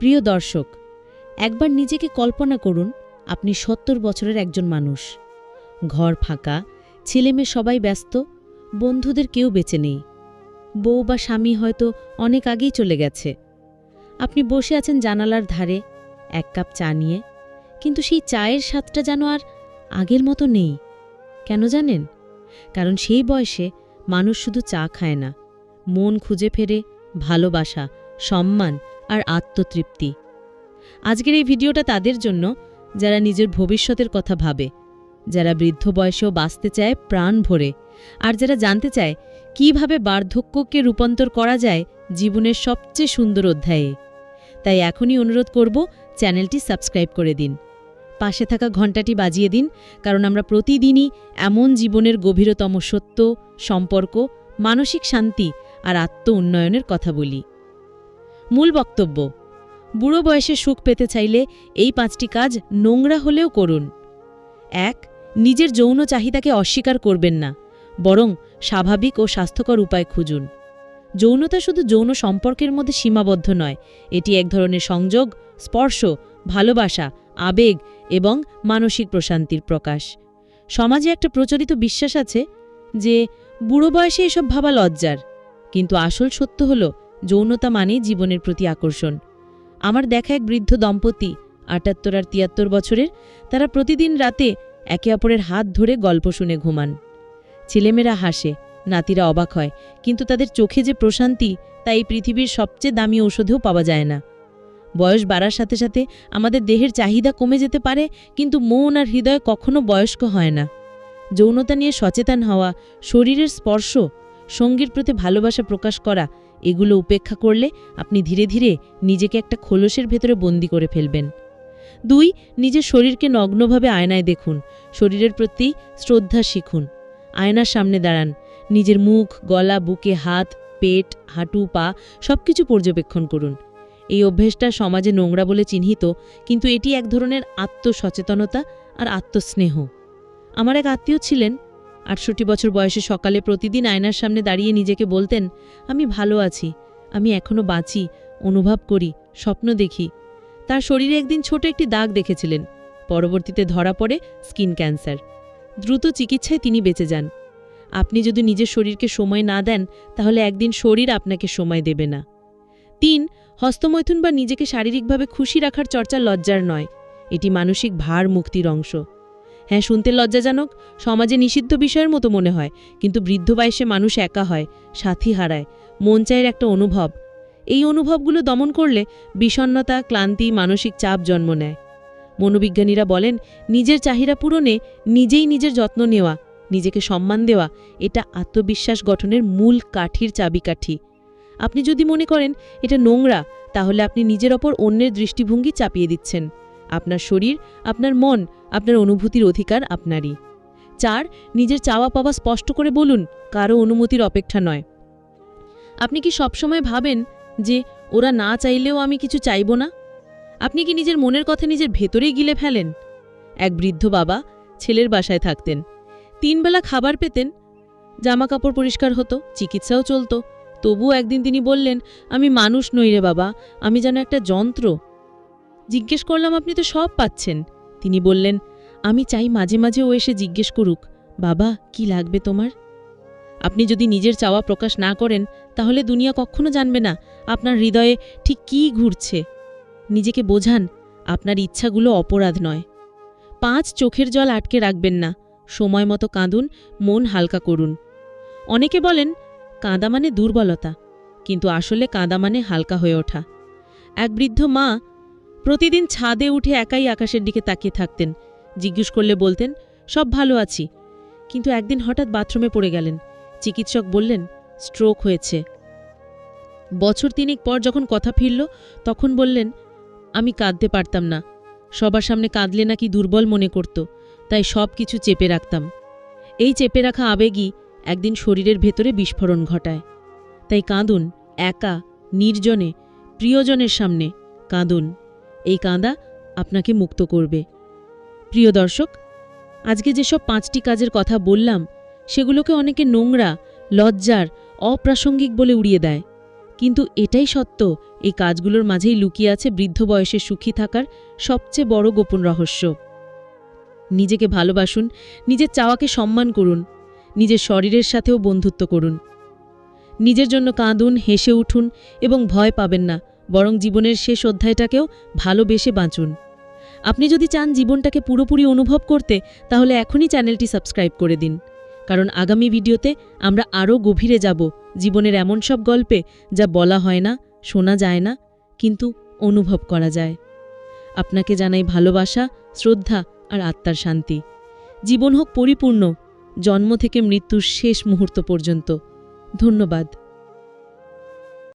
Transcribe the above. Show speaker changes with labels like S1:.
S1: প্রিয় দর্শক, একবার নিজেকে কল্পনা করুন আপনি ৭০ বছরের একজন মানুষ। ঘর ফাঁকা, ছেলেমেয়ে সবাই ব্যস্ত, বন্ধুদের কেউ বেঁচে নেই। বউ বা স্বামী হয়তো অনেক আগেই চলে গেছে। আপনি বসে আছেন জানালার ধারে, এক কাপ চা নিয়ে, কিন্তু সেই চায়ের স্বাদটা যেন আর আগের মতো নেই। কেন জানেন? কারণ সেই বয়সে মানুষ শুধু চা খায় না, মন খুঁজে ফেরে ভালোবাসা, সম্মান আর আত্মতৃপ্তি। আজকের এই ভিডিওটা তাদের জন্য যারা নিজের ভবিষ্যতের কথা ভাবে, যারা বৃদ্ধ বয়সেও বাঁচতে চায় প্রাণ ভরে, আর যারা জানতে চায় কিভাবে বার্ধক্যকে রূপান্তর করা যায় জীবনের সবচেয়ে সুন্দর অধ্যায়ে। তাই এখনই অনুরোধ করব, চ্যানেলটি সাবস্ক্রাইব করে দিন, পাশে থাকা ঘণ্টাটি বাজিয়ে দিন, কারণ আমরা প্রতিদিনই এমন জীবনের গভীরতম সত্য, সম্পর্ক, মানসিক শান্তি আর আত্ম উন্নয়নের কথা বলি। মূল বক্তব্য: বুড়ো বয়সে সুখ পেতে চাইলে এই ৫টি কাজ নোংরা হলেও করুন। ১. নিজের যৌন চাহিদাকে অস্বীকার করবেন না, বরং স্বাভাবিক ও স্বাস্থ্যকর উপায় খুঁজুন। যৌনতা শুধু যৌন সম্পর্কের মধ্যে সীমাবদ্ধ নয়, এটি এক ধরনের সংযোগ, স্পর্শ, ভালোবাসা, আবেগ এবং মানসিক প্রশান্তির প্রকাশ। সমাজে একটা প্রচলিত বিশ্বাস আছে যে বুড়ো বয়সে এসব ভাবা লজ্জার, কিন্তু আসল সত্য হল যৌনতা মানেই জীবনের প্রতি আকর্ষণ। আমার দেখা এক বৃদ্ধ দম্পতি, ৭৮ আর ৭৩ বছরের, তারা প্রতিদিন রাতে একে অপরের হাত ধরে গল্প শুনে ঘুমান। ছেলেমেয়েরা হাসে, নাতিরা অবাক হয়, কিন্তু তাদের চোখে যে প্রশান্তি, তা এই পৃথিবীর সবচেয়ে দামি ঔষধেও পাওয়া যায় না। বয়স বাড়ার সাথে সাথে আমাদের দেহের চাহিদা কমে যেতে পারে, কিন্তু মন আর হৃদয় কখনো বয়স্ক হয় না। যৌনতা নিয়ে সচেতন হওয়া, শরীরের স্পর্শ, সঙ্গীর প্রতি ভালোবাসা প্রকাশ করা, এগুলো উপেক্ষা করলে আপনি ধীরে ধীরে নিজেকে একটা খোলসের ভেতরে বন্দি করে ফেলবেন। ২. নিজের শরীরকে নগ্নভাবে আয়নায় দেখুন, শরীরের প্রতি শ্রদ্ধা শিখুন। আয়নার সামনে দাঁড়ান, নিজের মুখ, গলা, বুকে হাত, পেট, হাঁটু, পা সবকিছু পর্যবেক্ষণ করুন। এই অভ্যেসটা সমাজে নোংরা বলে চিহ্নিত, কিন্তু এটি এক ধরনের আত্মসচেতনতা আর আত্মস্নেহ। আমার এক আত্মীয় ছিলেন, ৬৮ বছর বয়সে সকালে প্রতিদিন আয়নার সামনে দাঁড়িয়ে নিজেকে বলতেন, আমি ভালো আছি, আমি এখনো বাঁচি, অনুভব করি, স্বপ্ন দেখি। তার শরীরে একদিন ছোট একটি দাগ দেখেছিলেন, পরবর্তীতে ধরা পড়ে স্কিন ক্যান্সার। দ্রুত চিকিৎসায় তিনি বেঁচে যান। আপনি যদি নিজের শরীরকে সময় না দেন, তাহলে একদিন শরীর আপনাকে সময় দেবে না। ৩. হস্তমৈথুন বা নিজেকে শারীরিকভাবে খুশি রাখার চর্চা লজ্জার নয়, এটি মানসিক ভার মুক্তির অংশ। হ্যাঁ, শুনতে লজ্জাজনক, সমাজে নিষিদ্ধ বিষয়ের মতো মনে হয়, কিন্তু বৃদ্ধ বয়সে মানুষ একা হয়, সাথী হারায়, মন চায়ের একটা অনুভব। এই অনুভবগুলো দমন করলে বিষণ্ণতা, ক্লান্তি, মানসিক চাপ জন্ম নেয়। মনোবিজ্ঞানীরা বলেন, নিজের চাহিদা পূরণে নিজেই নিজের যত্ন নেওয়া, নিজেকে সম্মান দেওয়া, এটা আত্মবিশ্বাস গঠনের মূল কাঠির চাবিকাঠি। আপনি যদি মনে করেন এটা নোংরা, তাহলে আপনি নিজের ওপর অন্যের দৃষ্টিভঙ্গি চাপিয়ে দিচ্ছেন। আপনার শরীর, আপনার মন, আপনার অনুভূতির অধিকার আপনারই। ৪. নিজের চাওয়া পাওয়া স্পষ্ট করে বলুন, কারো অনুমতির অপেক্ষা নয়। আপনি কি সবসময় ভাবেন যে ওরা না চাইলেও আমি কিছু চাইব না? আপনি কি নিজের মনের কথা নিজের ভেতরেই গিলে ফেলেন? এক বৃদ্ধ বাবা ছেলের বাসায় থাকতেন, ৩ বেলা খাবার পেতেন, জামা কাপড় পরিষ্কার হতো, চিকিৎসাও চলত। তবুও একদিন তিনি বললেন, আমি মানুষ নই রে বাবা, আমি যেন একটা যন্ত্র। জিজ্ঞেস করলাম, আপনি তো সব পাচ্ছেন। তিনি বললেন, আমি চাই মাঝে মাঝে ও এসে জিজ্ঞেস করুক, বাবা কি লাগবে তোমার? আপনি যদি নিজের চাওয়া প্রকাশ না করেন, তাহলে দুনিয়া কখনো জানবে না আপনার হৃদয়ে ঠিক কী ঘুরছে। নিজেকে বোঝান, আপনার ইচ্ছাগুলো অপরাধ নয়। ৫. চোখের জল আটকে রাখবেন না, সময় মতো কাঁদুন, মন হালকা করুন। অনেকে বলেন কাঁদা মানে দুর্বলতা, কিন্তু আসলে কাঁদা মানে হালকা হয়ে ওঠা। এক বৃদ্ধ মা প্রতিদিন ছাদে উঠে একাই আকাশের দিকে তাকিয়ে থাকতেন। জিজ্ঞেস করলে বলতেন, সব ভালো আছি। কিন্তু একদিন হঠাৎ বাথরুমে পড়ে গেলেন। চিকিৎসক বললেন, স্ট্রোক হয়েছে। বছর ৩ পর যখন কথা ফিরল, তখন বললেন, আমি কাঁদতে পারতাম না, সবার সামনে কাঁদলে নাকি দুর্বল মনে করত, তাই সব কিছু চেপে রাখতাম। এই চেপে রাখা আবেগই একদিন শরীরের ভেতরে বিস্ফোরণ ঘটায়। তাই কাঁদুন, একা, নির্জনে, প্রিয়জনের সামনে কাঁদুন। এই কাঁদা আপনাকে মুক্ত করবে। প্রিয় দর্শক, আজকে যেসব ৫টি কাজের কথা বললাম, সেগুলোকে অনেকে নোংরা, লজ্জার, অপ্রাসঙ্গিক বলে উড়িয়ে দেয়। কিন্তু এটাই সত্য, এই কাজগুলোর মাঝেই লুকিয়ে আছে বৃদ্ধ বয়সে সুখী থাকার সবচেয়ে বড় গোপন রহস্য। নিজেকে ভালোবাসুন, নিজের চাওয়াকে সম্মান করুন, নিজের শরীরের সাথেও বন্ধুত্ব করুন। নিজের জন্য কাঁদুন, হেসে উঠুন এবং ভয় পাবেন না, বরং জীবনের শেষ অধ্যায়টাকেও ভালোবেসে বাঁচুন। আপনি যদি চান জীবনটাকে পুরোপুরি অনুভব করতে, তাহলে এখনই চ্যানেলটি সাবস্ক্রাইব করে দিন, কারণ আগামী ভিডিওতে আমরা আরও গভীরে যাব জীবনের এমন সব গল্পে যা বলা হয় না, শোনা যায় না, কিন্তু অনুভব করা যায়। আপনাকে জানাই ভালোবাসা, শ্রদ্ধা আর আত্মার শান্তি। জীবন হোক পরিপূর্ণ, জন্ম থেকে মৃত্যুর শেষ মুহূর্ত পর্যন্ত। ধন্যবাদ।